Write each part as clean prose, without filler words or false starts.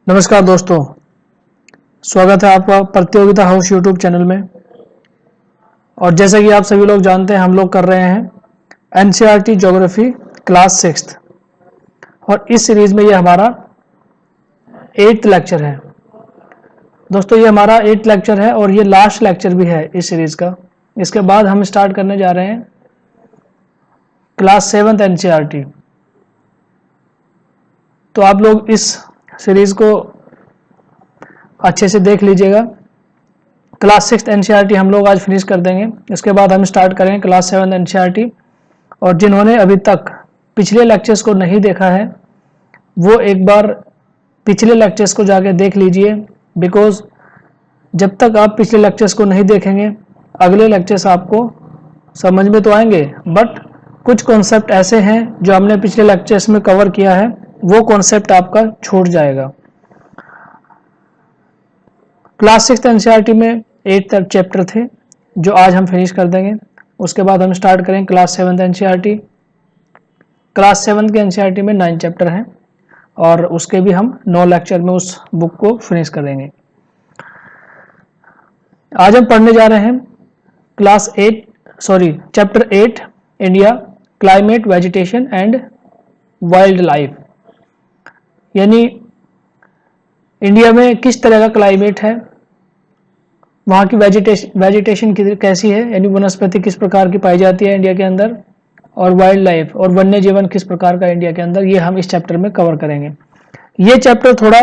नमस्कार दोस्तों, स्वागत है आपका प्रतियोगिता हाउस यूट्यूब चैनल में। और जैसा कि आप सभी लोग जानते हैं, हम लोग कर रहे हैं एनसीईआरटी ज्योग्राफी क्लास 6th और इस सीरीज में ये हमारा 8th लेक्चर है। दोस्तों, ये हमारा 8th लेक्चर है और ये लास्ट लेक्चर भी है इस सीरीज का। इसके बाद हम स्टार्ट करने जा रहे हैं क्लास 7th एनसीईआरटी। तो आप लोग इस सीरीज को अच्छे से देख लीजिएगा। क्लास 6th एनसीईआरटी हम लोग आज फिनिश कर देंगे। इसके बाद हम स्टार्ट करेंगे क्लास 7th एनसीईआरटी। और जिन्होंने अभी तक पिछले लेक्चर्स को नहीं देखा है वो एक बार पिछले लेक्चर्स को जाके देख लीजिए, बिकॉज जब तक आप पिछले लेक्चर्स को नहीं देखेंगे अगले लेक्चर्स आपको समझ में तो आएंगे, बट कुछ कॉन्सेप्ट ऐसे हैं जो हमने पिछले लेक्चर्स में कवर किया है, वो कॉन्सेप्ट आपका छूट जाएगा। क्लास 6th एनसीईआरटी में 8 चैप्टर थे जो आज हम फिनिश कर देंगे। उसके बाद हम स्टार्ट करेंगे class 7th NCERT. Class 7th के एनसीईआरटी में 9 चैप्टर हैं और उसके भी हम 9 लेक्चर में उस बुक को फिनिश करेंगे। आज हम पढ़ने जा रहे हैं chapter 8 India, climate, vegetation and wild life. यानी इंडिया में किस तरह का क्लाइमेट है, वहाँ की वेजिटेशन कैसी है, यानी वनस्पति किस प्रकार की पाई जाती है इंडिया के अंदर, और वाइल्ड लाइफ और वन्य जीवन किस प्रकार का इंडिया के अंदर, ये हम इस चैप्टर में कवर करेंगे। ये चैप्टर थोड़ा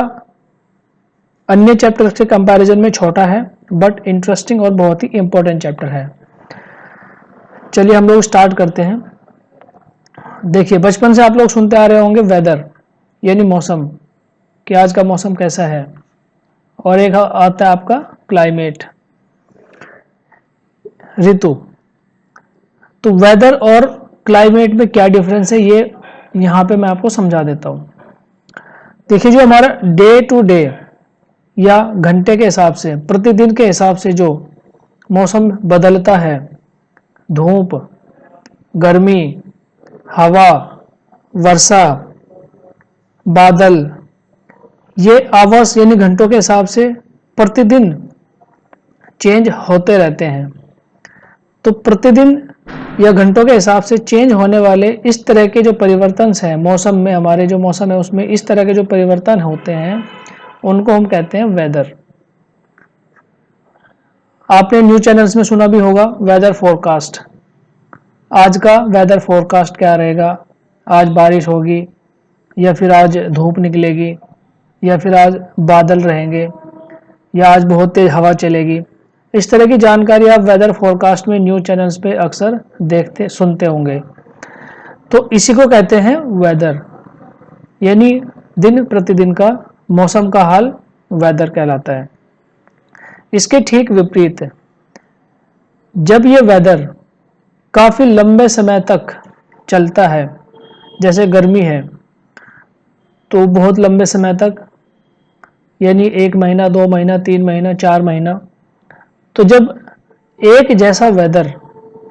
अन्य चैप्टर से कंपैरिजन में छोटा है बट इंटरेस्टिंग और बहुत ही इंपॉर्टेंट चैप्टर है। चलिए हम लोग स्टार्ट करते हैं। देखिए, बचपन से आप लोग सुनते आ रहे होंगे वेदर यानी मौसम, कि आज का मौसम कैसा है, और एक आता है आपका क्लाइमेट, ऋतु। तो वेदर और क्लाइमेट में क्या डिफरेंस है ये यहाँ पे मैं आपको समझा देता हूँ। देखिए, जो हमारा डे टू डे या घंटे के हिसाब से, प्रतिदिन के हिसाब से जो मौसम बदलता है, धूप, गर्मी, हवा, वर्षा, बादल, ये आवर्स यानी घंटों के हिसाब से प्रतिदिन चेंज होते रहते हैं। तो प्रतिदिन या घंटों के हिसाब से चेंज होने वाले इस तरह के जो परिवर्तन हैं मौसम में, हमारे जो मौसम है उसमें इस तरह के जो परिवर्तन होते हैं उनको हम कहते हैं वेदर। आपने न्यूज चैनल्स में सुना भी होगा वेदर फोरकास्ट। आज का वेदर फोरकास्ट क्या रहेगा, आज बारिश होगी या फिर आज धूप निकलेगी या फिर आज बादल रहेंगे या आज बहुत तेज हवा चलेगी। इस तरह की जानकारी आप वेदर फोरकास्ट में न्यूज चैनल्स पे अक्सर देखते सुनते होंगे। तो इसी को कहते हैं वेदर, यानी दिन प्रतिदिन का मौसम का हाल वेदर कहलाता है। इसके ठीक विपरीत, जब ये वेदर काफ़ी लंबे समय तक चलता है, जैसे गर्मी है तो बहुत लंबे समय तक, यानी 1 महीना, 2 महीना, 3 महीना, 4 महीना, तो जब एक जैसा वेदर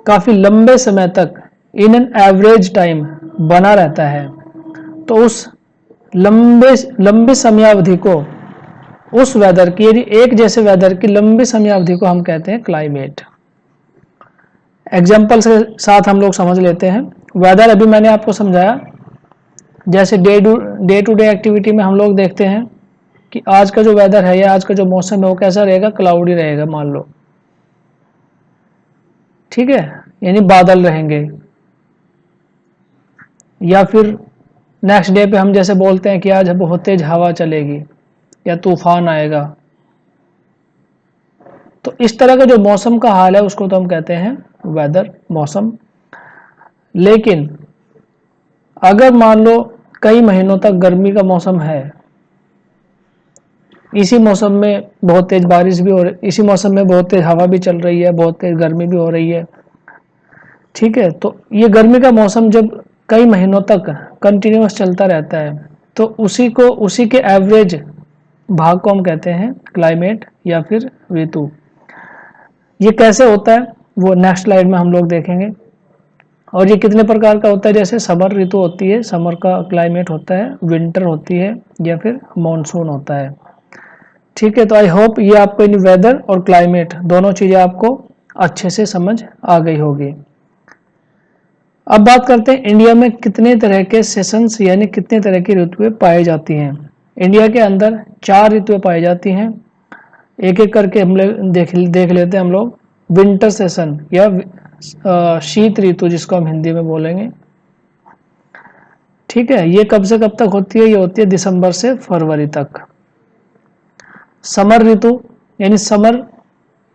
काफ़ी लंबे समय तक इन एन एवरेज टाइम बना रहता है तो उस लंबी समयावधि को, उस वेदर की, यानी एक जैसे वेदर की लंबी समयावधि को हम कहते हैं क्लाइमेट। एग्जाम्पल के साथ हम लोग समझ लेते हैं। वेदर अभी मैंने आपको समझाया, जैसे डे टू डे एक्टिविटी में हम लोग देखते हैं कि आज का जो वेदर है या आज का जो मौसम है वो कैसा रहेगा, क्लाउडी रहेगा मान लो, ठीक है, यानी बादल रहेंगे। या फिर नेक्स्ट डे पे हम जैसे बोलते हैं कि आज बहुत तेज हवा चलेगी या तूफान आएगा। तो इस तरह का जो मौसम का हाल है उसको तो हम कहते हैं वेदर, मौसम। लेकिन अगर मान लो कई महीनों तक गर्मी का मौसम है, इसी मौसम में बहुत तेज बारिश भी हो रही, इसी मौसम में बहुत तेज हवा भी चल रही है, बहुत तेज गर्मी भी हो रही है, ठीक है, तो ये गर्मी का मौसम जब कई महीनों तक कंटिन्यूस चलता रहता है तो उसी के एवरेज भाग को हम कहते हैं क्लाइमेट या फिर ऋतु। ये कैसे होता है वो नेक्स्ट स्लाइड में हम लोग देखेंगे। और ये कितने प्रकार का होता है, जैसे समर ऋतु होती है, समर का क्लाइमेट होता है, विंटर होती है, या फिर मॉनसून होता है। ठीक है, तो आई होप ये आपको इन वेदर और क्लाइमेट दोनों चीज़ें आपको अच्छे से समझ आ गई होगी। अब बात करते हैं इंडिया में कितने तरह के सेशंस यानी कितने तरह की ऋतुएं पाई जाती हैं। इंडिया के अंदर 4 ऋतुएं पाई जाती हैं। एक एक करके हम लोग देख लेते हैं हम लोग। विंटर सेशन या शीत ऋतु जिसको हम हिंदी में बोलेंगे। ठीक है, ये कब से कब तक होती है? ये होती है दिसंबर से फरवरी तक। समर ऋतु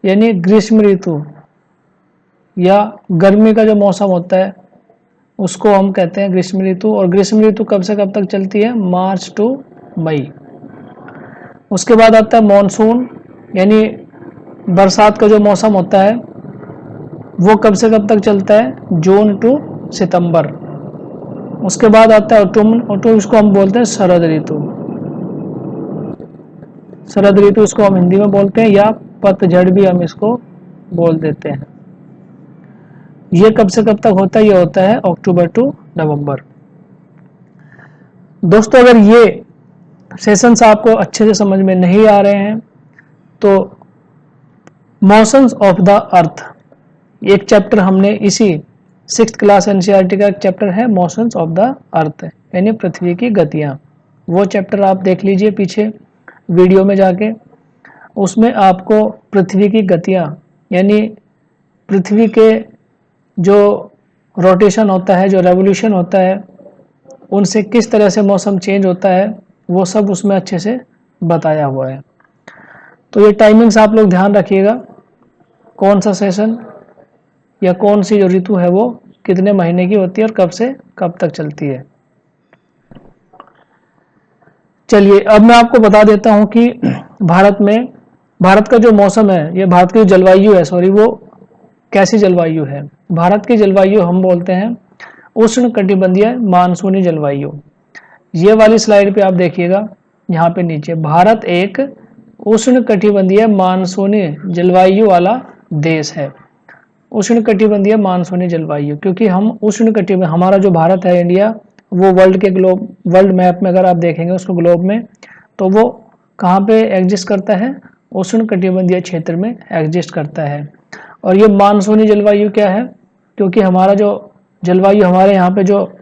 यानी ग्रीष्म ऋतु या गर्मी का जो मौसम होता है उसको हम कहते हैं ग्रीष्म ऋतु। और ग्रीष्म ऋतु कब से कब तक चलती है? मार्च टू मई। उसके बाद आता है मॉनसून यानी बरसात का जो मौसम होता है वो कब से कब तक चलता है? जून टू सितंबर। उसके बाद आता है ऑटम, इसको हम बोलते हैं शरद ऋतु। शरद ऋतु इसको हम हिंदी में बोलते हैं, या पतझड़ भी हम इसको बोल देते हैं। ये कब से कब तक होता है? ये होता है अक्टूबर टू नवंबर। दोस्तों, अगर ये सेशंस आपको अच्छे से समझ में नहीं आ रहे हैं तो मोशंस ऑफ द अर्थ एक चैप्टर हमने इसी 6th क्लास एनसीईआरटी का एक चैप्टर है मोशंस ऑफ द अर्थ यानी पृथ्वी की गतियां। वो चैप्टर आप देख लीजिए पीछे वीडियो में जाके। उसमें आपको पृथ्वी की गतियां यानी पृथ्वी के जो रोटेशन होता है, जो रेवोल्यूशन होता है, उनसे किस तरह से मौसम चेंज होता है, वो सब उसमें अच्छे से बताया हुआ है। तो ये टाइमिंग्स आप लोग ध्यान रखिएगा, कौन सा सेशन या कौन सी जो ऋतु है वो कितने महीने की होती है और कब से कब तक चलती है। चलिए, अब मैं आपको बता देता हूं कि भारत का जो मौसम है, ये भारत की जलवायु है, वो कैसी जलवायु है। भारत की जलवायु हम बोलते हैं उष्ण कटिबंधीय मानसूनी जलवायु। ये वाली स्लाइड पे आप देखिएगा, यहाँ पे नीचे भारत एक उष्ण कटिबंधीय मानसूनी जलवायु वाला देश है। उष्ण कटिबंधीय मानसूनी जलवायु, क्योंकि हम उष्ण कटिबंधीय, हमारा जो भारत है इंडिया, वो वर्ल्ड मैप में अगर आप देखेंगे उसको ग्लोब में, तो वो कहाँ पे एग्जिस्ट करता है? उष्ण कटिबंधीय क्षेत्र में एग्जिस्ट करता है। और ये मानसूनी जलवायु क्या है? क्योंकि हमारा जो जलवायु, हमारे यहाँ पे जो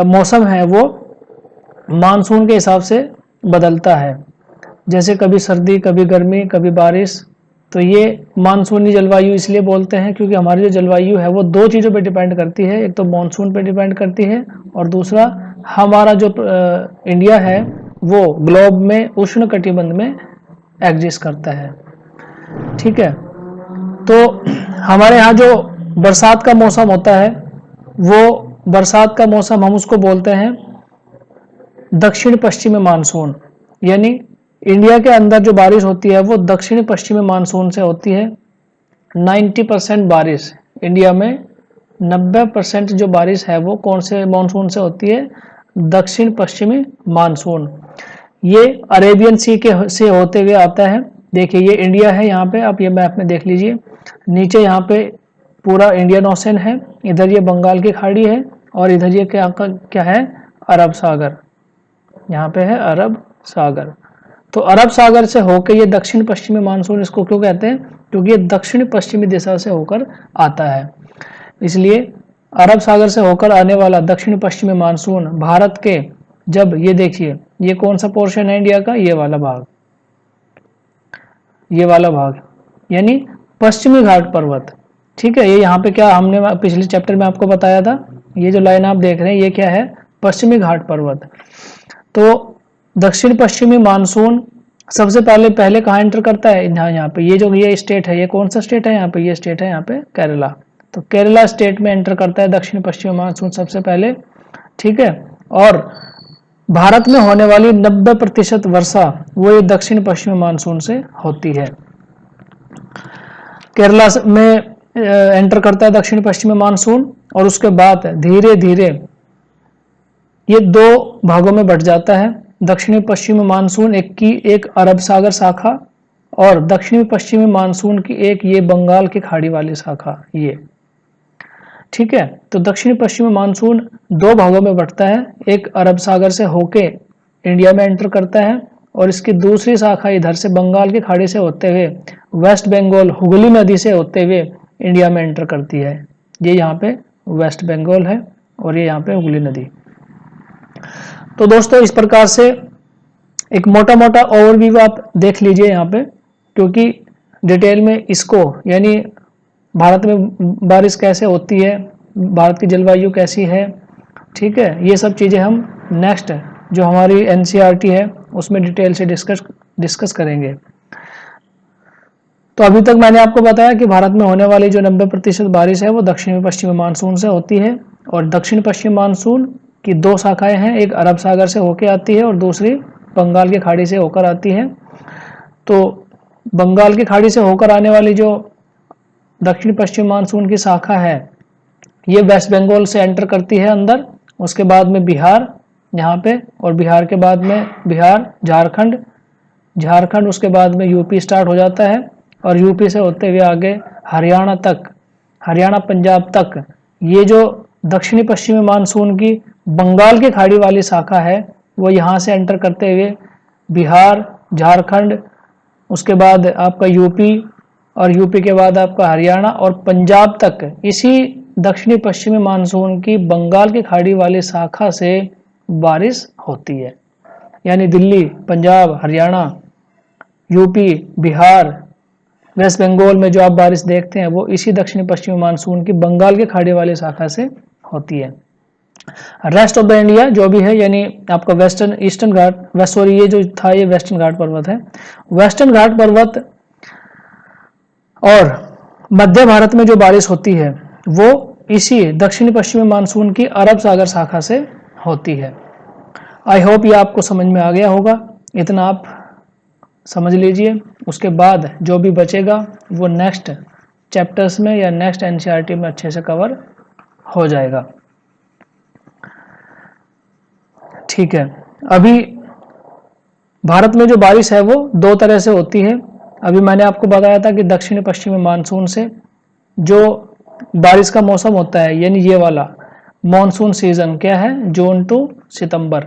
मौसम है वो मानसून के हिसाब से बदलता है, जैसे कभी सर्दी, कभी गर्मी, कभी बारिश। तो ये मानसूनी जलवायु इसलिए बोलते हैं क्योंकि हमारी जो जलवायु है वो 2 चीज़ों पे डिपेंड करती है। एक तो मानसून पे डिपेंड करती है और दूसरा हमारा जो इंडिया है वो ग्लोब में उष्ण कटिबंध में एग्जिस्ट करता है। ठीक है, तो हमारे यहाँ जो बरसात का मौसम होता है वो बरसात का मौसम हम उसको बोलते हैं दक्षिण पश्चिमी मानसून। यानी इंडिया के अंदर जो बारिश होती है वो दक्षिण पश्चिमी मानसून से होती है। 90% बारिश इंडिया में, 90% जो बारिश है वो कौन से मानसून से होती है? दक्षिण पश्चिमी मानसून। ये अरेबियन सी के से होते हुए आता है। देखिए, ये इंडिया है, यहाँ पे आप ये मैप में देख लीजिए, नीचे यहाँ पे पूरा इंडियन ओशन है, इधर ये बंगाल की खाड़ी है और इधर ये क्या है? अरब सागर। यहाँ पे है अरब सागर। तो अरब सागर से होकर ये दक्षिण पश्चिमी मानसून, इसको क्यों कहते हैं? क्योंकि ये दक्षिण पश्चिमी दिशा से होकर आता है, इसलिए अरब सागर से होकर आने वाला दक्षिण पश्चिमी मानसून भारत के, जब ये देखिए ये कौन सा पोर्शन है इंडिया का? ये वाला भाग यानी पश्चिमी घाट पर्वत। ठीक है, ये यहाँ पे क्या हमने पिछले चैप्टर में आपको बताया था, ये जो लाइन आप देख रहे हैं ये क्या है? पश्चिमी घाट पर्वत। तो दक्षिण पश्चिमी मानसून सबसे पहले कहाँ एंटर करता है? यहाँ पे ये स्टेट है, ये कौन सा स्टेट है? यहाँ पे ये स्टेट है, यहाँ पे केरला। तो केरला स्टेट में एंटर करता है दक्षिण पश्चिमी मानसून सबसे पहले। ठीक है, और भारत में होने वाली 90% वर्षा वो ये दक्षिण पश्चिमी मानसून से होती है। केरला में एंटर करता है दक्षिण पश्चिमी मानसून और उसके बाद धीरे धीरे ये 2 भागों में बट जाता है। दक्षिणी पश्चिमी मानसून एक अरब सागर शाखा और दक्षिणी पश्चिमी मानसून की एक ये बंगाल की खाड़ी वाली शाखा। ठीक है। तो दक्षिण पश्चिमी मानसून दो भागों में बढ़ता है, एक अरब सागर से होके इंडिया में एंटर करता है और इसकी दूसरी शाखा इधर से बंगाल की खाड़ी से होते हुए वेस्ट बंगाल हुगली नदी से होते हुए इंडिया में एंटर करती है। ये यहाँ पे वेस्ट बंगाल है और ये यहाँ पे हुगली नदी। तो दोस्तों इस प्रकार से एक मोटा मोटा ओवरव्यू आप देख लीजिए यहाँ पे, क्योंकि डिटेल में इसको यानी भारत में बारिश कैसे होती है, भारत की जलवायु कैसी है, ठीक है, ये सब चीज़ें हम नेक्स्ट जो हमारी एनसीईआरटी है उसमें डिटेल से डिस्कस करेंगे। तो अभी तक मैंने आपको बताया कि भारत में होने वाली जो 90% बारिश है वो दक्षिण पश्चिमी मानसून से होती है और दक्षिण पश्चिम मानसून की दो शाखाएं हैं, एक अरब सागर से होकर आती है और दूसरी बंगाल की खाड़ी से होकर आती है। तो बंगाल की खाड़ी से होकर आने वाली जो दक्षिण पश्चिम मानसून की शाखा है ये वेस्ट बंगाल से एंटर करती है अंदर, उसके बाद में बिहार यहाँ पे, और बिहार के बाद में बिहार झारखंड, झारखंड उसके बाद में यूपी स्टार्ट हो जाता है और यूपी से होते हुए आगे हरियाणा तक, हरियाणा पंजाब तक। ये जो दक्षिणी पश्चिमी मानसून की बंगाल की खाड़ी वाली शाखा है वो यहाँ से एंटर करते हुए बिहार, झारखंड, उसके बाद आपका यूपी और यूपी के बाद आपका हरियाणा और पंजाब तक इसी दक्षिणी पश्चिमी मानसून की बंगाल की खाड़ी वाली शाखा से बारिश होती है। यानी दिल्ली, पंजाब, हरियाणा, यूपी, बिहार, वेस्ट बंगाल में जो आप बारिश देखते हैं वो इसी दक्षिणी पश्चिमी मानसून की बंगाल की खाड़ी वाली शाखा से होती है। रेस्ट ऑफ द इंडिया जो भी है यानी आपका वेस्टर्न ईस्टर्न घाट सॉरी ये जो था ये वेस्टर्न घाट पर्वत है, वेस्टर्न घाट पर्वत और मध्य भारत में जो बारिश होती है वो इसी दक्षिणी पश्चिमी मानसून की अरब सागर शाखा से होती है। आई होप ये आपको समझ में आ गया होगा, इतना आप समझ लीजिए। उसके बाद जो भी बचेगा वो नेक्स्ट चैप्टर्स में या नेक्स्ट एनसीईआरटी में अच्छे से कवर हो जाएगा। ठीक है, अभी भारत में जो बारिश है वो दो तरह से होती है। अभी मैंने आपको बताया था कि दक्षिण पश्चिमी मानसून से जो बारिश का मौसम होता है यानी ये वाला मॉनसून सीजन क्या है, जून टू सितंबर,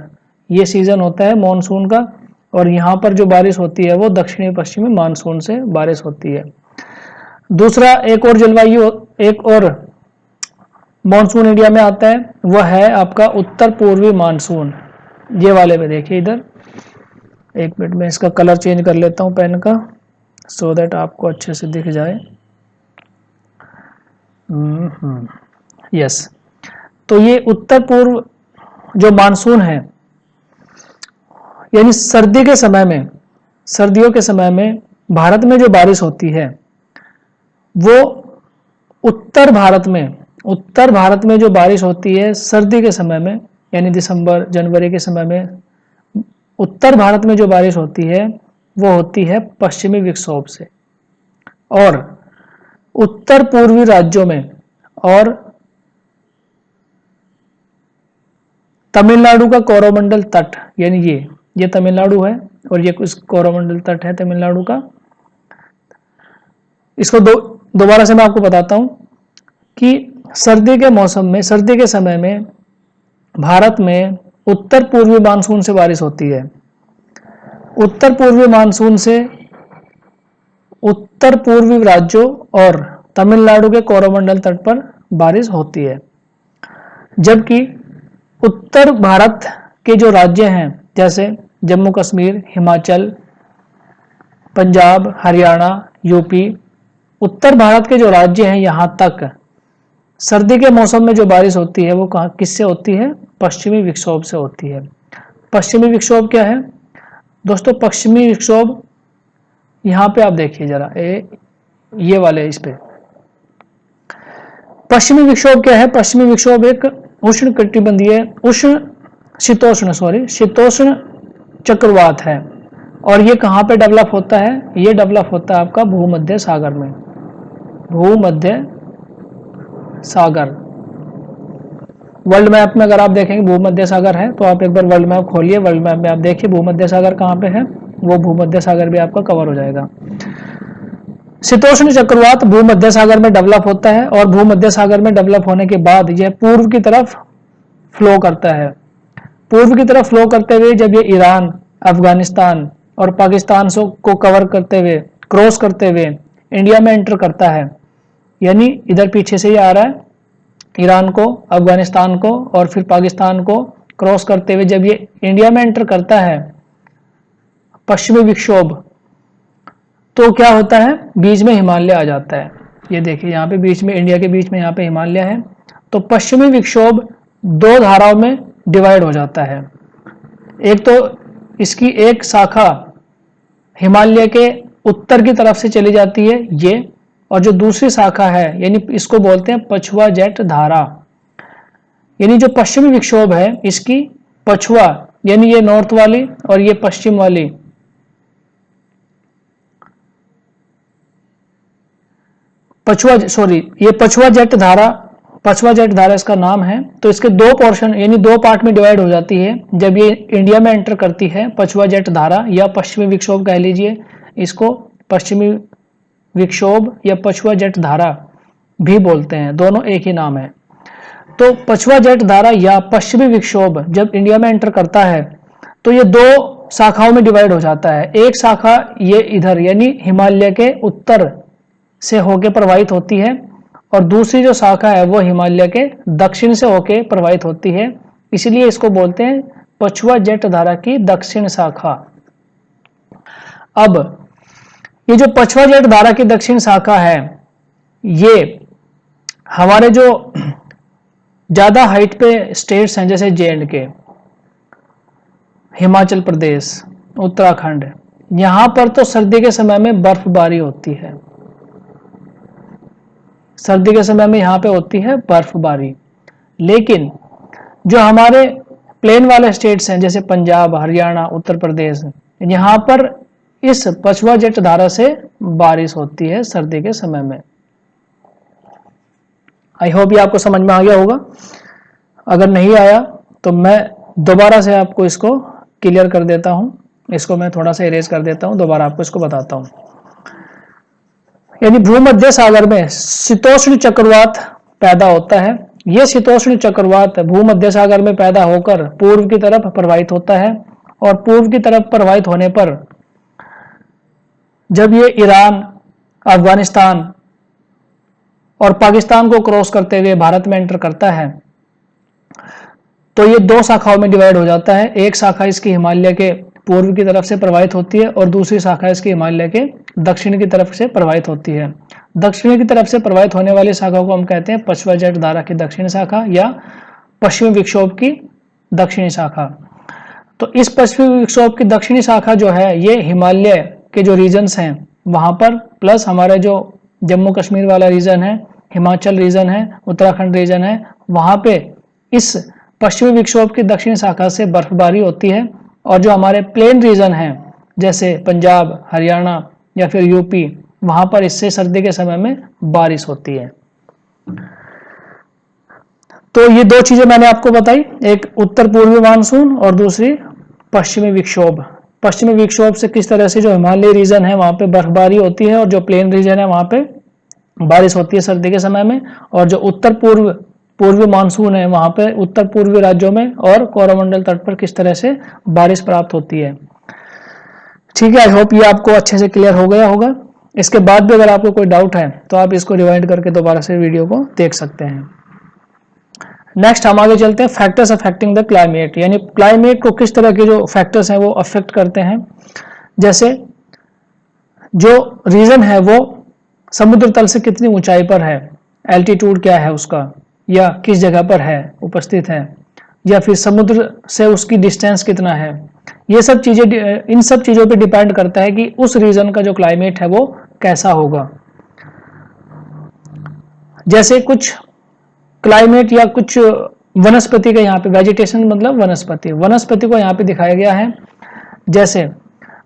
ये सीजन होता है मॉनसून का और यहाँ पर जो बारिश होती है वो दक्षिणी पश्चिमी मानसून से बारिश होती है। दूसरा एक और जलवायु, एक और मॉनसून इंडिया में आता है वह है आपका उत्तर पूर्वी मानसून। ये वाले में देखिए इधर, एक मिनट में इसका कलर चेंज कर लेता हूँ पेन का सो दैट आपको अच्छे से दिख जाए। यस, तो ये उत्तर पूर्व जो मानसून है यानी सर्दी के समय में, सर्दियों के समय में भारत में जो बारिश होती है वो उत्तर भारत में जो बारिश होती है सर्दी के समय में यानी दिसंबर जनवरी के समय में उत्तर भारत में जो बारिश होती है वो होती है पश्चिमी विक्षोभ से, और उत्तर पूर्वी राज्यों में और तमिलनाडु का कोरोमंडल तट यानी ये तमिलनाडु है और ये कुछ कोरोमंडल तट है तमिलनाडु का। इसको दोबारा से मैं आपको बताता हूं कि सर्दी के मौसम में, सर्दी के समय में भारत में उत्तर पूर्वी मानसून से बारिश होती है। उत्तर पूर्वी मानसून से उत्तर पूर्वी राज्यों और तमिलनाडु के कोरोमंडल तट पर बारिश होती है, जबकि उत्तर भारत के जो राज्य हैं जैसे जम्मू कश्मीर, हिमाचल, पंजाब, हरियाणा, यूपी, उत्तर भारत के जो राज्य हैं यहाँ तक सर्दी के मौसम में जो बारिश होती है वो कहाँ किससे होती है, पश्चिमी विक्षोभ से होती है। पश्चिमी विक्षोभ क्या है दोस्तों, पश्चिमी विक्षोभ यहाँ पे आप देखिए जरा ये वाले इस पे पश्चिमी विक्षोभ क्या है। पश्चिमी विक्षोभ एक उष्ण कटिबंधीय शीतोष्ण चक्रवात है और ये कहाँ पे डेवलप होता है, ये डेवलप होता है आपका भूमध्य सागर में। भूमध्य सागर, वर्ल्ड मैप में अगर आप देखेंगे भूमध्य सागर है तो आप एक बार वर्ल्ड मैप खोलिए, वर्ल्ड मैप में आप देखिए भूमध्य सागर कहाँ पे है, वो भूमध्य सागर भी आपका कवर हो जाएगा। शीतोष्ण चक्रवात भूमध्य सागर में डेवलप होता है और भूमध्य सागर में डेवलप होने के बाद यह पूर्व की तरफ फ्लो करता है। पूर्व की तरफ फ्लो करते हुए जब ये ईरान, अफगानिस्तान और पाकिस्तान को कवर करते हुए, क्रॉस करते हुए इंडिया में एंटर करता है, यानी इधर पीछे से ही आ रहा है, ईरान को, अफगानिस्तान को और फिर पाकिस्तान को क्रॉस करते हुए जब ये इंडिया में एंटर करता है पश्चिमी विक्षोभ, तो क्या होता है, बीच में हिमालय आ जाता है। ये देखिए यहाँ पे बीच में, इंडिया के बीच में यहाँ पे हिमालय है। तो पश्चिमी विक्षोभ दो धाराओं में डिवाइड हो जाता है। एक तो इसकी एक शाखा हिमालय के उत्तर की तरफ से चली जाती है ये, और जो दूसरी शाखा है यानी इसको बोलते हैं पछुआ जेट धारा। यानी जो पश्चिमी विक्षोभ है इसकी पछुआ, यानी ये नॉर्थ वाली और ये पश्चिम वाली, ये पछुआ जेट धारा इसका नाम है। तो इसके दो पोर्शन यानी दो पार्ट में डिवाइड हो जाती है जब ये इंडिया में एंटर करती है पछुआ जेट धारा, या पश्चिमी विक्षोभ कह लीजिए इसको, पश्चिमी विक्षोभ या पछुआ जेट धारा भी बोलते हैं, दोनों एक ही नाम है। तो पछुआ जेट धारा या पश्चिमी विक्षोभ जब इंडिया में एंटर करता है तो ये दो शाखाओं में डिवाइड हो जाता है। एक शाखा ये इधर यानी हिमालय के उत्तर से होके प्रवाहित होती है और दूसरी जो शाखा है वो हिमालय के दक्षिण से होके प्रवाहित होती है, इसलिए इसको बोलते हैं पछुआ जेट धारा की दक्षिण शाखा। अब ये जो पछुआ जेट धारा की दक्षिण शाखा है ये हमारे जो ज्यादा हाइट पे स्टेट्स हैं जैसे J&K, हिमाचल प्रदेश, उत्तराखंड, यहां पर तो सर्दी के समय में बर्फबारी होती है, सर्दी के समय में यहाँ पे होती है बर्फबारी। लेकिन जो हमारे प्लेन वाले स्टेट्स हैं जैसे पंजाब, हरियाणा, उत्तर प्रदेश, यहाँ पर इस पछुआ जेट धारा से बारिश होती है सर्दी के समय में। आई होप ये आपको समझ में आ गया होगा। अगर नहीं आया तो मैं दोबारा से आपको इसको क्लियर कर देता हूँ, इसको मैं थोड़ा सा इरेज कर देता हूँ, दोबारा आपको इसको बताता हूँ। यानी भूमध्य सागर में शीतोष्ण चक्रवात पैदा होता है। यह शीतोष्ण चक्रवात भूमध्य सागर में पैदा होकर पूर्व की तरफ प्रवाहित होता है और पूर्व की तरफ प्रवाहित होने पर जब ये ईरान, अफगानिस्तान और पाकिस्तान को क्रॉस करते हुए भारत में एंटर करता है तो ये दो शाखाओं में डिवाइड हो जाता है। एक शाखा इसकी हिमालय के पूर्व की तरफ से प्रवाहित होती है और दूसरी शाखा इसकी हिमालय के दक्षिण की तरफ से प्रवाहित होती है। दक्षिण की तरफ से प्रवाहित होने वाली शाखा को हम कहते हैं पछुआ जेट धारा की दक्षिण शाखा या पश्चिमी विक्षोभ की दक्षिणी शाखा। तो इस पश्चिमी विक्षोभ की दक्षिणी शाखा जो है ये हिमालय के जो रीजन्स हैं वहां पर, प्लस हमारे जो जम्मू कश्मीर वाला रीजन है, हिमाचल रीजन है, उत्तराखंड रीजन है, वहां पे इस पश्चिमी विक्षोभ की दक्षिण शाखा से बर्फबारी होती है। और जो हमारे प्लेन रीजन हैं जैसे पंजाब, हरियाणा या फिर यूपी, वहां पर इससे सर्दी के समय में बारिश होती है। तो ये दो चीजें मैंने आपको बताई, एक उत्तर पूर्वी मानसून और दूसरी पश्चिमी विक्षोभ। पश्चिमी विक्षोभ से किस तरह से जो हिमालय रीजन है वहां पे बर्फबारी होती है और जो प्लेन रीजन है वहां पे बारिश होती है सर्दी के समय में, और जो उत्तर पूर्वी मानसून है वहां पे उत्तर पूर्वी राज्यों में और कोरोमंडल तट पर किस तरह से बारिश प्राप्त होती है। ठीक है, आई होप ये आपको अच्छे से क्लियर हो गया होगा। इसके बाद भी अगर आपको कोई डाउट है तो आप इसको रिवाइंड करके दोबारा से वीडियो को देख सकते हैं। नेक्स्ट हम आगे चलते हैं, फैक्टर्स अफेक्टिंग द क्लाइमेट, यानी क्लाइमेट को किस तरह के जो फैक्टर्स हैं वो अफेक्ट करते हैं। जैसे जो रीजन है वो समुद्र तल से कितनी ऊंचाई पर है, एल्टीट्यूड क्या है उसका, या किस जगह पर है उपस्थित है, या फिर समुद्र से उसकी डिस्टेंस कितना है, ये सब चीजें, इन सब चीजों पे डिपेंड करता है कि उस रीजन का जो क्लाइमेट है वो कैसा होगा। जैसे कुछ क्लाइमेट या कुछ वनस्पति का यहाँ पे, वेजिटेशन मतलब वनस्पति को यहाँ पे दिखाया गया है। जैसे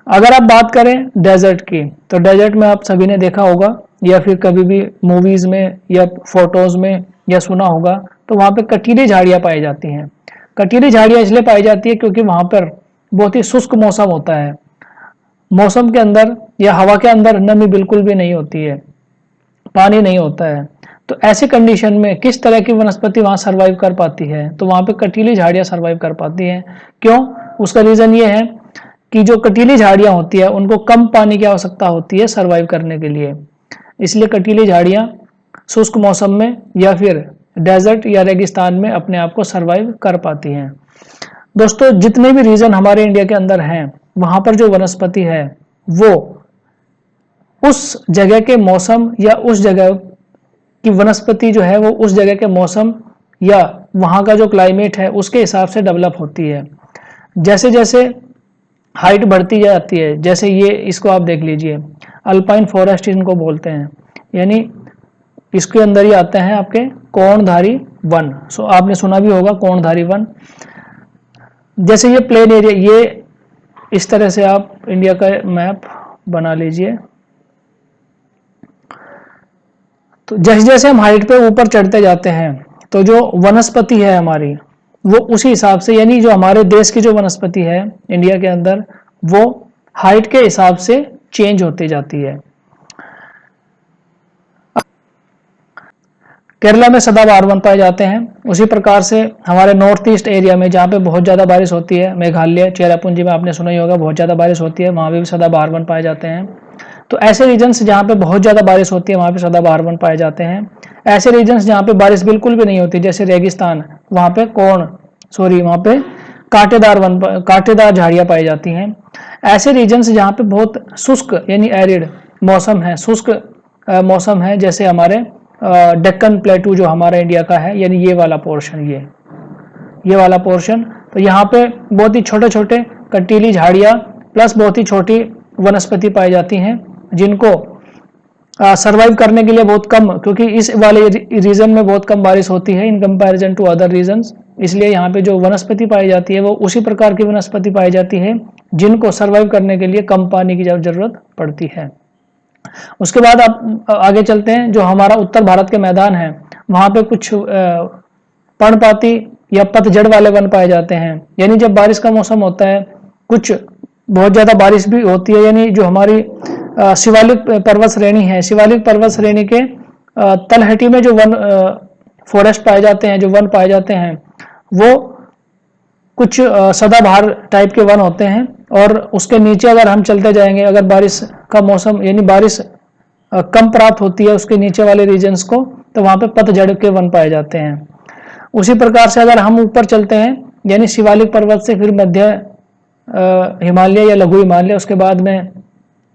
अगर आप बात करें डेजर्ट की, तो डेजर्ट में आप सभी ने देखा होगा या फिर कभी भी मूवीज में या फोटोज में या सुना होगा, तो वहां पे कटीली झाड़ियां पाई जाती हैं। कटीली झाड़ियां इसलिए पाई जाती है क्योंकि वहां पर बहुत ही शुष्क मौसम होता है। मौसम के अंदर या हवा के अंदर नमी बिल्कुल भी नहीं होती है, पानी नहीं होता है, तो ऐसी कंडीशन में किस तरह की वनस्पति वहां सरवाइव कर पाती है? तो वहां पे कटीली झाड़ियां सरवाइव कर पाती हैं। क्यों? उसका रीजन ये है कि जो कटीली झाड़ियां होती है उनको कम पानी की आवश्यकता होती है सरवाइव करने के लिए, इसलिए कटीली झाड़ियां शुष्क मौसम में या फिर डेजर्ट या रेगिस्तान में अपने आप को सरवाइव कर पाती हैं। दोस्तों, जितने भी रीजन हमारे इंडिया के अंदर हैं वहां पर जो वनस्पति है वो उस जगह के मौसम या उस जगह की वनस्पति जो है वो उस जगह के मौसम या वहां का जो क्लाइमेट है उसके हिसाब से डेवलप होती है। जैसे जैसे हाइट बढ़ती जाती है, जैसे ये इसको आप देख लीजिए, अल्पाइन फॉरेस्ट इनको बोलते हैं, यानी इसके अंदर ही आते हैं आपके कोणधारी वन। सो आपने सुना भी होगा कोणधारी वन। जैसे ये प्लेन एरिया, ये इस तरह से आप इंडिया का मैप बना लीजिए। तो जैसे जैसे हम हाइट पे ऊपर चढ़ते जाते हैं तो जो वनस्पति है हमारी वो उसी हिसाब से, यानी जो हमारे देश की जो वनस्पति है इंडिया के अंदर वो हाइट के हिसाब से चेंज होती जाती है। केरला में सदाबहार वन पाए जाते हैं। उसी प्रकार से हमारे नॉर्थ ईस्ट एरिया में जहाँ पे बहुत ज़्यादा बारिश होती है, मेघालय चेरापूंजी में आपने सुना ही होगा बहुत ज़्यादा बारिश होती है, वहाँ पे भी सदाबहार वन पाए जाते हैं। तो ऐसे रीजन्स जहाँ पे बहुत ज़्यादा बारिश होती है वहाँ पे सदाबहार वन पाए जाते हैं। ऐसे रीजन्स जहाँ पे बारिश बिल्कुल भी नहीं होती जैसे रेगिस्तान, वहाँ पे वहाँ पे कांटेदार झाड़ियाँ पाई जाती हैं। ऐसे रीजन्स जहाँ पे बहुत शुष्क यानी एरिड मौसम है, शुष्क मौसम है, जैसे हमारे डेक्कन प्लेटू जो हमारा इंडिया का है, यानी ये वाला पोर्शन, ये वाला पोर्शन, तो यहाँ पे बहुत ही छोटे छोटे कंटीली झाड़ियाँ प्लस बहुत ही छोटी वनस्पति पाई जाती हैं जिनको सरवाइव करने के लिए बहुत कम, क्योंकि इस वाले रीजन में बहुत कम बारिश होती है in comparison to other regions, इसलिए यहाँ पे जो वनस्पति पाई जाती है वो उसी प्रकार की वनस्पति पाई जाती है जिनको सरवाइव करने के लिए कम पानी की जरूरत पड़ती है। उसके बाद आप आगे चलते हैं। जो हमारा उत्तर भारत के मैदान है वहाँ पे कुछ पर्णपाती या पतझड़ वाले वन पाए जाते हैं, यानी जब बारिश का मौसम होता है कुछ बहुत ज़्यादा बारिश भी होती है, यानी जो हमारी शिवालिक पर्वत श्रेणी है, शिवालिक पर्वत श्रेणी के तलहटी में जो वन फॉरेस्ट पाए जाते हैं, जो वन पाए जाते हैं वो कुछ सदाबहार टाइप के वन होते हैं। और उसके नीचे अगर हम चलते जाएंगे, अगर बारिश का मौसम यानी बारिश कम प्राप्त होती है उसके नीचे वाले रीजन्स को, तो वहाँ पे पतझड़ के वन पाए जाते हैं। उसी प्रकार से अगर हम ऊपर चलते हैं यानी शिवालिक पर्वत से फिर मध्य हिमालय या लघु हिमालय, उसके बाद में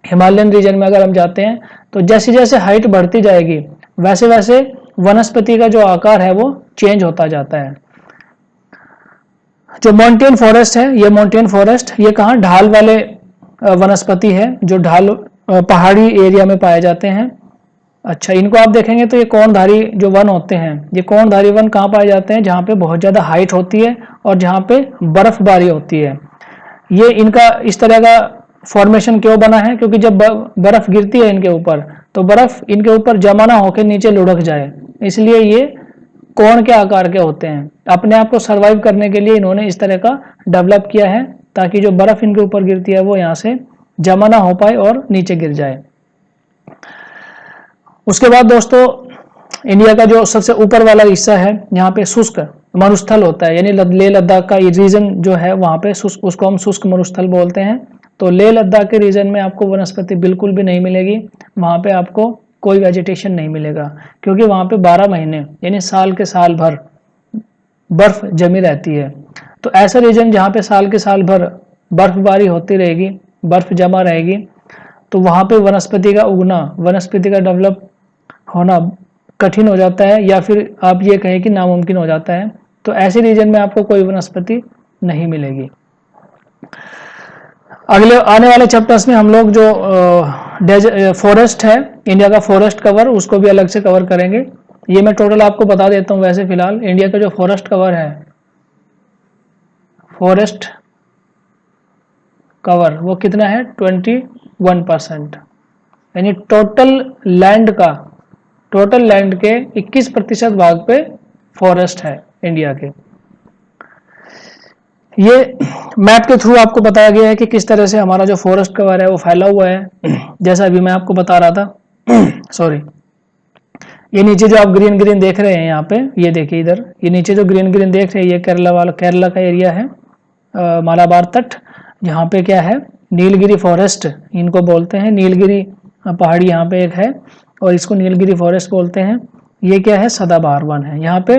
हिमालयन रीजन में अगर हम जाते हैं तो जैसे जैसे हाइट बढ़ती जाएगी वैसे वैसे वनस्पति का जो आकार है वो चेंज होता जाता है। जो माउंटेन फॉरेस्ट है, ये माउंटेन फॉरेस्ट ये कहाँ ढाल वाले वनस्पति है जो ढाल पहाड़ी एरिया में पाए जाते हैं। अच्छा, इनको आप देखेंगे तो ये कोणधारी जो वन होते हैं, ये कोणधारी वन कहाँ पाए जाते हैं? जहाँ पे बहुत ज़्यादा हाइट होती है और जहाँ पे बर्फबारी होती है। ये इनका इस तरह का फॉर्मेशन क्यों बना है? क्योंकि जब बर्फ गिरती है इनके ऊपर तो बर्फ इनके ऊपर जमा ना होकर नीचे लुढ़क जाए, इसलिए ये कोण के आकार के होते हैं। अपने आप को सरवाइव करने के लिए इन्होंने इस तरह का डेवलप किया है ताकि जो बर्फ इनके ऊपर गिरती है वो यहाँ से जमा ना हो पाए और नीचे गिर जाए। उसके बाद दोस्तों, इंडिया का जो सबसे ऊपर वाला हिस्सा है यहाँ पे शुष्क मरुस्थल होता है, यानी लेह लद्दाख का ये रीजन जो है वहाँ पे शुष्क, उसको हम शुष्क मरुस्थल बोलते हैं। तो लेह लद्दाख के रीजन में आपको वनस्पति बिल्कुल भी नहीं मिलेगी, वहाँ पे आपको कोई वेजिटेशन नहीं मिलेगा, क्योंकि वहाँ पे 12 महीने यानी साल के साल भर बर्फ जमी रहती है। तो ऐसा रीजन जहाँ पे साल के साल भर बर्फबारी होती रहेगी, बर्फ जमा रहेगी, तो वहाँ पे वनस्पति का उगना, वनस्पति का डेवलप होना कठिन हो जाता है, या फिर आप ये कहें कि नामुमकिन हो जाता है। तो ऐसे रीजन में आपको कोई वनस्पति नहीं मिलेगी। अगले आने वाले चैप्टर्स में हम लोग जो फॉरेस्ट है, इंडिया का फॉरेस्ट कवर, उसको भी अलग से कवर करेंगे। ये मैं टोटल आपको बता देता हूँ। वैसे फिलहाल इंडिया का जो फॉरेस्ट कवर है, फॉरेस्ट कवर वो कितना है? 21%, यानी टोटल लैंड के 21% भाग पे फॉरेस्ट है इंडिया के। ये मैप के थ्रू आपको बताया गया है कि किस तरह से हमारा जो फॉरेस्ट कवर है वो फैला हुआ है। जैसा अभी मैं आपको बता रहा था सॉरी, ये नीचे जो आप ग्रीन ग्रीन देख रहे हैं यहाँ पे, ये देखिए इधर, ये नीचे जो ग्रीन ग्रीन देख रहे हैं ये केरला का एरिया है, मालाबार तट, जहाँ पे क्या है नीलगिरी फॉरेस्ट इनको बोलते हैं। नीलगिरी पहाड़ी यहाँ पे एक है और इसको नीलगिरी फॉरेस्ट बोलते हैं। ये क्या है, सदाबहार वन है। यहाँ पे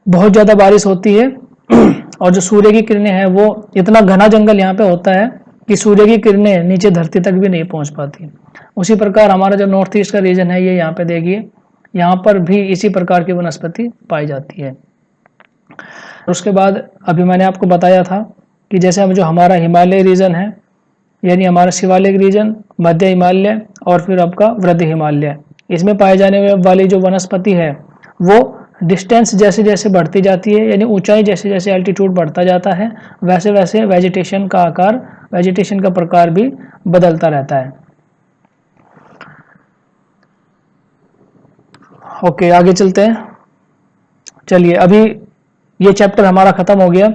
बहुत ज़्यादा बारिश होती है और जो सूर्य की किरणें हैं वो, इतना घना जंगल यहाँ पे होता है कि सूर्य की किरणें नीचे धरती तक भी नहीं पहुँच पाती। उसी प्रकार हमारा जो नॉर्थ ईस्ट का रीजन है ये यहाँ पे देखिए, यहाँ पर भी इसी प्रकार की वनस्पति पाई जाती है। उसके बाद अभी मैंने आपको बताया था कि जैसे हम जो हमारा हिमालय रीजन है, यानी हमारा शिवालिक रीजन, मध्य हिमालय और फिर आपका वृद्ध हिमालय, इसमें पाए जाने वाली जो वनस्पति है वो डिस्टेंस जैसे जैसे बढ़ती जाती है, यानी ऊंचाई जैसे जैसे एल्टीट्यूड बढ़ता जाता है, वैसे वैसे वेजिटेशन का आकार, वेजिटेशन का प्रकार भी बदलता रहता है। ओके, आगे चलते हैं। चलिए, अभी ये चैप्टर हमारा खत्म हो गया।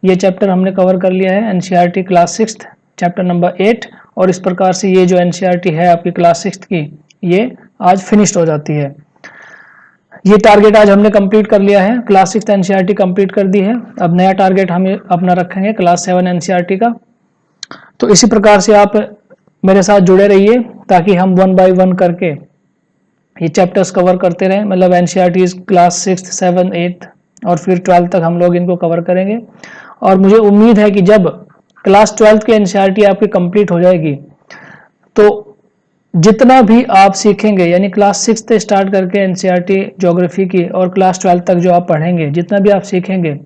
ये चैप्टर हमने कवर कर लिया है एनसीईआरटी क्लास 6 चैप्टर नंबर 8, और इस प्रकार से ये जो एनसीईआरटी है आपकी क्लास 6 की, ये आज फिनिश्ड हो जाती है। ये टारगेट आज हमने कंप्लीट कर लिया है, क्लास 6 एनसीईआरटी कंप्लीट कर दी है। अब नया टारगेट हम अपना रखेंगे क्लास 7 एनसीईआरटी का। तो इसी प्रकार से आप मेरे साथ जुड़े रहिए ताकि हम 1 बाय 1 करके ये चैप्टर्स कवर करते रहें। मतलब एनसीईआरटी क्लास 6, 7, 8 और फिर 12 तक हम लोग इनको कवर करेंगे। और मुझे उम्मीद है कि जब क्लास 12 की एनसीईआरटी आपकी कंप्लीट हो जाएगी तो जितना भी आप सीखेंगे, यानी क्लास 6 से स्टार्ट करके एनसीईआरटी ज्योग्राफी की और क्लास 12 तक जो आप पढ़ेंगे, जितना भी आप सीखेंगे,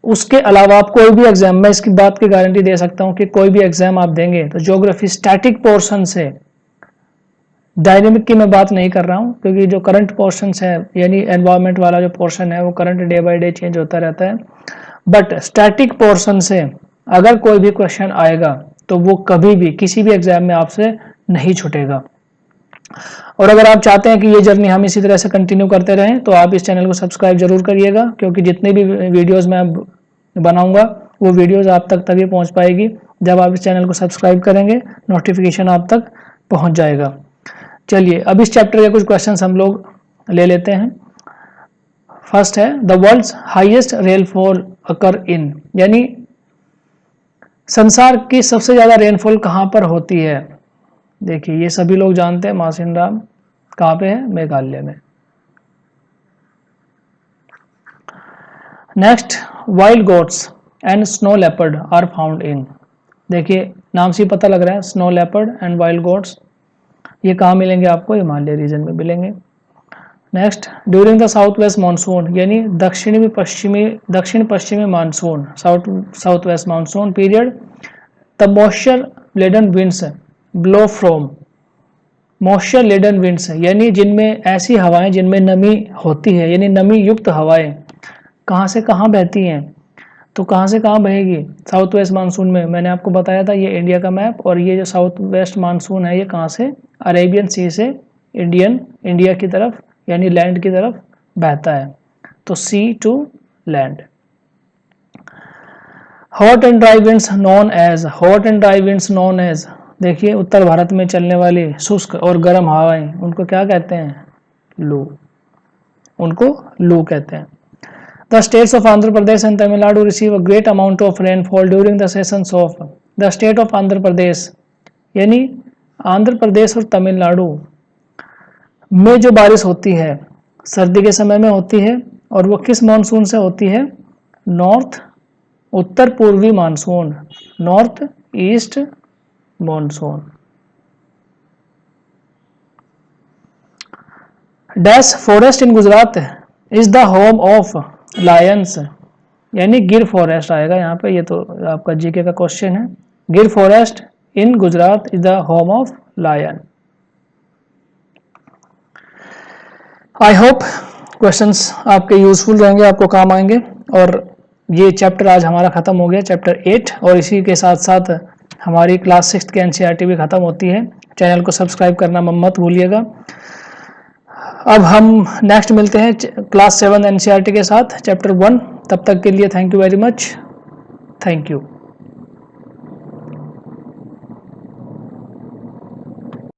उसके अलावा आप कोई भी एग्जाम, मैं इसकी बात की गारंटी दे सकता हूं कि कोई भी एग्जाम आप देंगे तो ज्योग्राफी स्टैटिक पोर्शन से, डायनेमिक की मैं बात नहीं कर रहा हूं क्योंकि जो करंट पोर्शन है, यानी एनवायरनमेंट वाला जो पोर्शन है वो current day by day change होता रहता है, बट स्टैटिक पोर्शन से अगर कोई भी क्वेश्चन आएगा तो वो कभी भी किसी भी एग्जाम में आपसे नहीं छूटेगा। और अगर आप चाहते हैं कि ये जर्नी हम इसी तरह से कंटिन्यू करते रहें तो आप इस चैनल को सब्सक्राइब जरूर करिएगा, क्योंकि जितनी भी वीडियोस मैं बनाऊंगा वो वीडियोस आप तक तभी पहुंच पाएगी जब आप इस चैनल को सब्सक्राइब करेंगे, नोटिफिकेशन आप तक पहुंच जाएगा। चलिए, अब इस चैप्टर के कुछ क्वेश्चन हम लोग ले लेते हैं। फर्स्ट है, द वर्ल्ड्स हाईएस्ट रेनफॉल अकर इन, यानी संसार की सबसे ज्यादा रेनफॉल कहां पर होती है। देखिए, ये सभी लोग जानते हैं, मासिन राम कहाँ पे है, मेघालय में। Next, wild goats and snow leopard are found in, देखिए नाम से पता लग रहा है, snow leopard and wild goats ये कहाँ मिलेंगे आपको, हिमालय रीजन में मिलेंगे। Next, during the south west monsoon, यानी दक्षिण पश्चिमी monsoon, south west monsoon period, the moisture laden winds blow from, moisture laden winds यानी जिनमें ऐसी हवाएं जिनमें नमी होती है, यानी नमी युक्त हवाएं कहाँ से कहाँ बहती हैं, तो कहाँ से कहाँ बहेगी, साउथ वेस्ट मानसून में। मैंने आपको बताया था ये इंडिया का मैप, और ये जो साउथ वेस्ट मानसून है ये कहाँ से, अरेबियन सी से इंडिया की तरफ, यानी लैंड की तरफ बहता है, तो sea to land. Hot and dry winds known as, देखिए उत्तर भारत में चलने वाली शुष्क और गर्म हवाएं, उनको क्या कहते हैं, लू, उनको लू कहते हैं। The states of Andhra Pradesh and Tamil Nadu receive a great amount of rainfall during the seasons of, the state of Andhra Pradesh, यानी आंध्र प्रदेश और तमिलनाडु में जो बारिश होती है सर्दी के समय में होती है, और वो किस मानसून से होती है, उत्तर पूर्वी monsoon, north east monsoon. Dash forest in Gujarat is the home of Lions, यानी गिर फॉरेस्ट आएगा यहाँ पे, ये तो आपका जीके का क्वेश्चन है। Gir forest in Gujarat is the home of lion. I hope questions आपके यूजफुल रहेंगे, आपको काम आएंगे। और ये चैप्टर आज हमारा खत्म हो गया, चैप्टर 8, और इसी के साथ साथ हमारी क्लास 6 की एनसीईआरटी भी खत्म होती है। चैनल को सब्सक्राइब करना मत भूलिएगा। अब हम नेक्स्ट मिलते हैं क्लास 7 एनसीईआरटी के साथ, चैप्टर 1। तब तक के लिए thank you very much. Thank you.